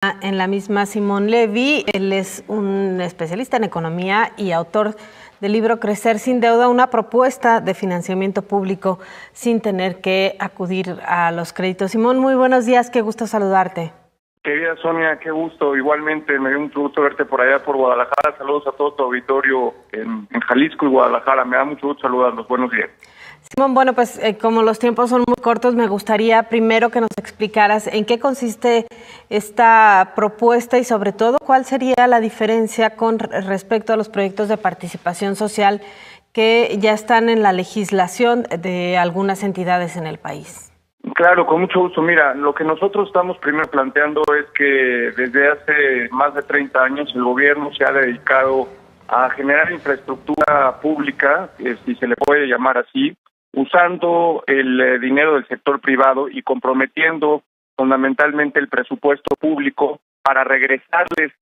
En la misma Simón Levy. Él es un especialista en economía y autor del libro Crecer sin deuda, una propuesta de financiamiento público sin tener que acudir a los créditos. Simón, muy buenos días, qué gusto saludarte. Querida Sonia, qué gusto. Igualmente me dio mucho gusto verte por allá por Guadalajara. Saludos a todo tu auditorio en Jalisco y Guadalajara. Me da mucho gusto saludarlos. Buenos días. Simón, bueno, pues como los tiempos son muy cortos, me gustaría primero que nos explicaras en qué consiste esta propuesta y sobre todo cuál sería la diferencia con respecto a los proyectos de participación social que ya están en la legislación de algunas entidades en el país. Claro, con mucho gusto. Mira, lo que nosotros estamos primero planteando es que desde hace más de 30 años el gobierno se ha dedicado a generar infraestructura pública, si se le puede llamar así, usando el dinero del sector privado y comprometiendo fundamentalmente el presupuesto público para regresarles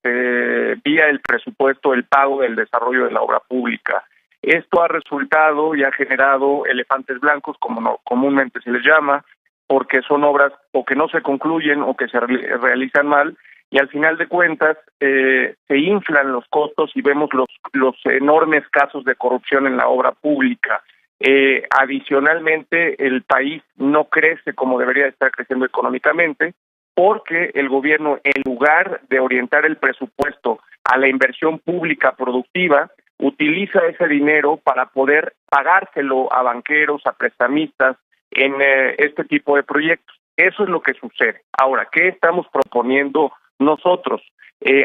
vía el presupuesto el pago del desarrollo de la obra pública. Esto ha resultado y ha generado elefantes blancos, como comúnmente se les llama, porque son obras o que no se concluyen o que se realizan mal, y al final de cuentas se inflan los costos y vemos los enormes casos de corrupción en la obra pública. Adicionalmente, el país no crece como debería estar creciendo económicamente, porque el gobierno, en lugar de orientar el presupuesto a la inversión pública productiva, utiliza ese dinero para poder pagárselo a banqueros, a prestamistas, en este tipo de proyectos. Eso es lo que sucede. Ahora, ¿qué estamos proponiendo nosotros?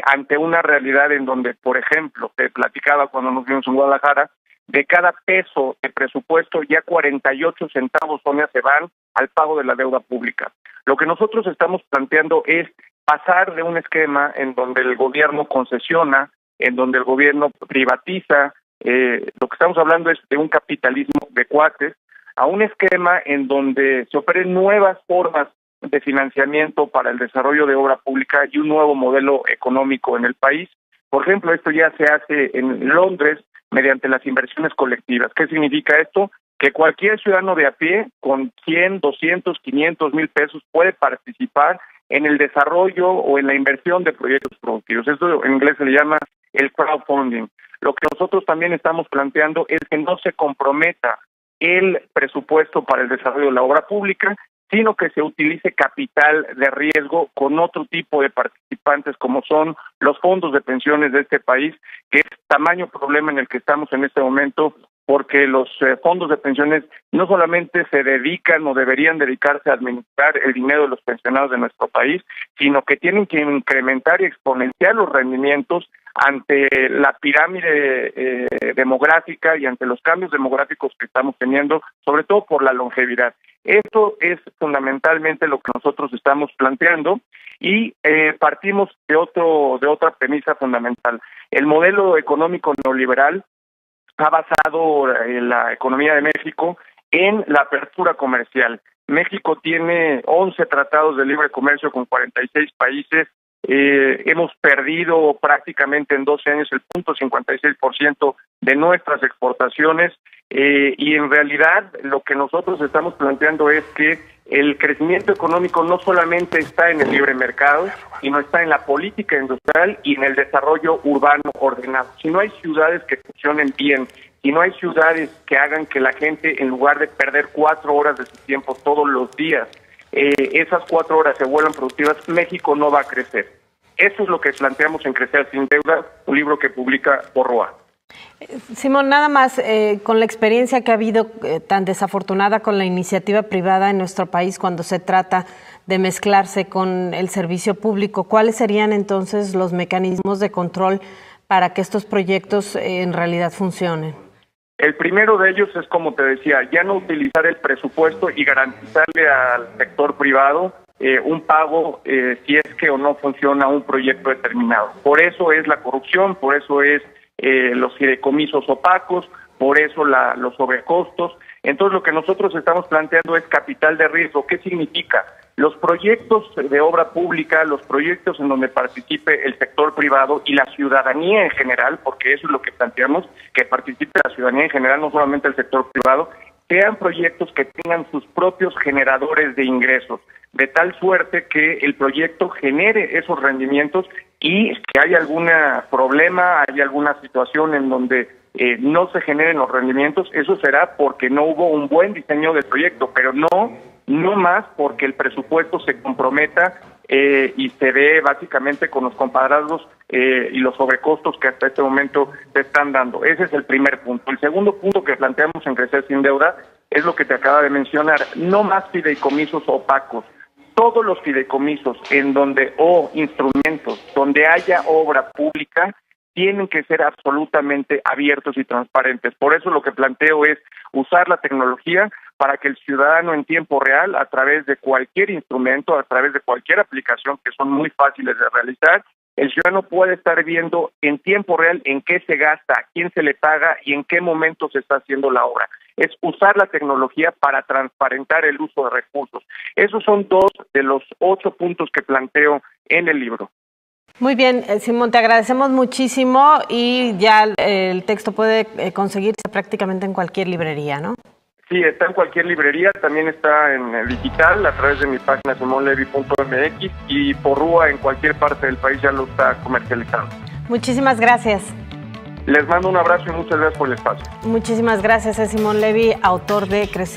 Ante una realidad en donde, por ejemplo, te platicaba cuando nos vimos en Guadalajara, de cada peso de presupuesto, ya 48 centavos, Sonia, se van al pago de la deuda pública. Lo que nosotros estamos planteando es pasar de un esquema en donde el gobierno concesiona, en donde el gobierno privatiza, lo que estamos hablando es de un capitalismo de cuates, a un esquema en donde se ofrecen nuevas formas de financiamiento para el desarrollo de obra pública y un nuevo modelo económico en el país. Por ejemplo, esto ya se hace en Londres mediante las inversiones colectivas. ¿Qué significa esto? Que cualquier ciudadano de a pie con 100, 200, 500 mil pesos puede participar en el desarrollo o en la inversión de proyectos productivos. Esto en inglés se le llama el crowdfunding. Lo que nosotros también estamos planteando es que no se comprometa el presupuesto para el desarrollo de la obra pública, sino que se utilice capital de riesgo con otro tipo de participantes como son los fondos de pensiones de este país, que es tamaño problema en el que estamos en este momento, porque los fondos de pensiones no solamente se dedican o deberían dedicarse a administrar el dinero de los pensionados de nuestro país, sino que tienen que incrementar y exponenciar los rendimientos ante la pirámide demográfica y ante los cambios demográficos que estamos teniendo, sobre todo por la longevidad. Esto es fundamentalmente lo que nosotros estamos planteando y partimos de otra premisa fundamental. El modelo económico neoliberal ha basado la economía de México en la apertura comercial. México tiene 11 tratados de libre comercio con 46 países. Hemos perdido prácticamente en 12 años el 0.56% de nuestras exportaciones y en realidad lo que nosotros estamos planteando es que el crecimiento económico no solamente está en el libre mercado, sino está en la política industrial y en el desarrollo urbano ordenado. Si no hay ciudades que funcionen bien, si no hay ciudades que hagan que la gente, en lugar de perder 4 horas de su tiempo todos los días, esas 4 horas se vuelvan productivas, México no va a crecer. Eso es lo que planteamos en Crecer sin deuda, un libro que publica Borroa. Simón, nada más, con la experiencia que ha habido tan desafortunada con la iniciativa privada en nuestro país cuando se trata de mezclarse con el servicio público, ¿cuáles serían entonces los mecanismos de control para que estos proyectos en realidad funcionen? El primero de ellos es, como te decía, ya no utilizar el presupuesto y garantizarle al sector privado un pago si es que o no funciona un proyecto determinado. Por eso es la corrupción, por eso es los fideicomisos opacos, por eso los sobrecostos. Entonces lo que nosotros estamos planteando es capital de riesgo. ¿Qué significa? Los proyectos de obra pública, los proyectos en donde participe el sector privado y la ciudadanía en general, porque eso es lo que planteamos, que participe la ciudadanía en general, no solamente el sector privado, sean proyectos que tengan sus propios generadores de ingresos, de tal suerte que el proyecto genere esos rendimientos y que haya algún problema, haya alguna situación en donde no se generen los rendimientos, eso será porque no hubo un buen diseño del proyecto, pero no más porque el presupuesto se comprometa y se ve básicamente con los compadrazgos y los sobrecostos que hasta este momento se están dando. Ese es el primer punto. El segundo punto que planteamos en Crecer Sin Deuda es lo que te acaba de mencionar, no más fideicomisos opacos. Todos los fideicomisos o instrumentos donde haya obra pública tienen que ser absolutamente abiertos y transparentes. Por eso lo que planteo es usar la tecnología para que el ciudadano en tiempo real, a través de cualquier instrumento, a través de cualquier aplicación que son muy fáciles de realizar, el ciudadano puede estar viendo en tiempo real en qué se gasta, a quién se le paga y en qué momento se está haciendo la obra. Es usar la tecnología para transparentar el uso de recursos. Esos son 2 de los 8 puntos que planteo en el libro. Muy bien, Simón, te agradecemos muchísimo y ya el texto puede conseguirse prácticamente en cualquier librería, ¿no? Sí, está en cualquier librería, también está en el digital a través de mi página simonlevi.mx y por Rúa en cualquier parte del país ya lo está comercializando. Muchísimas gracias. Les mando un abrazo y muchas gracias por el espacio. Muchísimas gracias a Simón Levi, autor de Crecer.